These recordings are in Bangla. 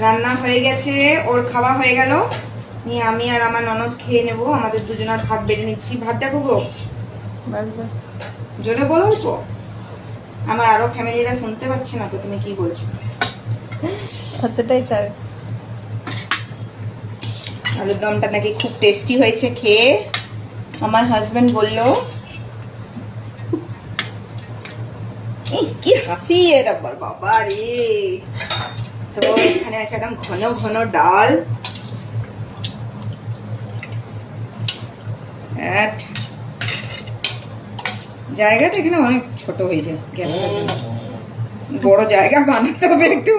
রান্না হয়ে গেছে, ওর খাওয়া হয়ে গেল, নিয়ে আমি আর আমার ননদ খেয়ে নেবো। আমাদের দুজনের ভাত বেড়ে নিচ্ছি। ভাত দেখো গো, জোরে বলো তো, আমার আরো ফ্যামিলিরা শুনতে পাচ্ছে না তো তুমি কি বলছো। কতটাই তার আলুর দমটা নাকি খুব টেস্টি হয়েছে খেয়ে, আমার হাজবেন্ড বললো। কি হাসি এর আবার, বাবা রে। তো এখানে আছে একদম ঘন ঘন ডাল, জায়গাটা এখানে অনেক ছোট হয়ে যায়, গ্যাসটার জন্য বড় জায়গা বানাতে হবে একটু।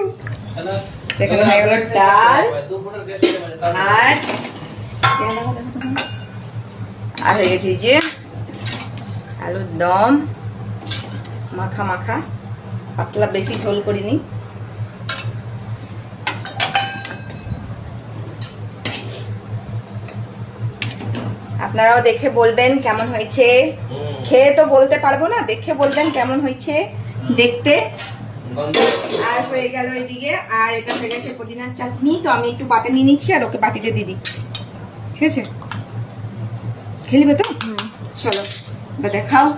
এখানে হয়ে গেল ডাল, আর হয়ে গেছে এই যে আলুর দম মাখা মাখা, পাতলা, বেশি ঝোল করিনি। আপনারাও দেখে বলবেন কেমন হয়েছে। খেয়ে তো বলতে পারবো না, দেখে বলবেন কেমন হয়েছে দেখতে। আর হয়ে গেল এদিকে, আর এটা হয়ে গেছে পুদিনার চাটনি। তো আমি একটু পাতে নিয়ে নিচ্ছি আর ওকে বাটিতে দিয়ে দিচ্ছি, ঠিক আছে? খেলিবে তো? চলো দেখাও।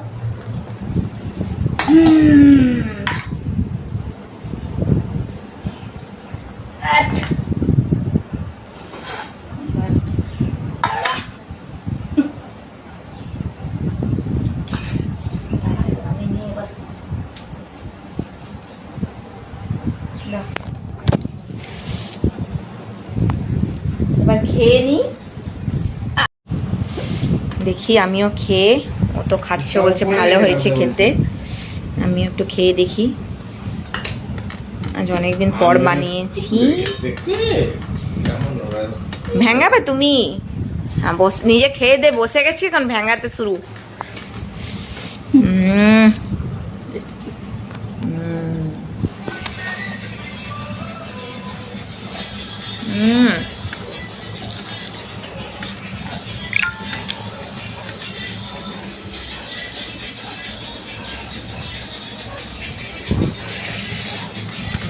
এবার খেয়ে নি, দেখি আমিও খেয়ে। ও তো খাচ্ছে, বলছে ভালো হয়েছে খেতে। আমিও একটু খেয়ে দেখি, আজ অনেকদিন পর বানিয়েছি। ভেঙাবে তুমি? হ্যাঁ, নিজে খেয়ে দে, বসে গেছি এখন ভেঙাতে শুরু।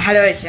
ভালো হয়েছে।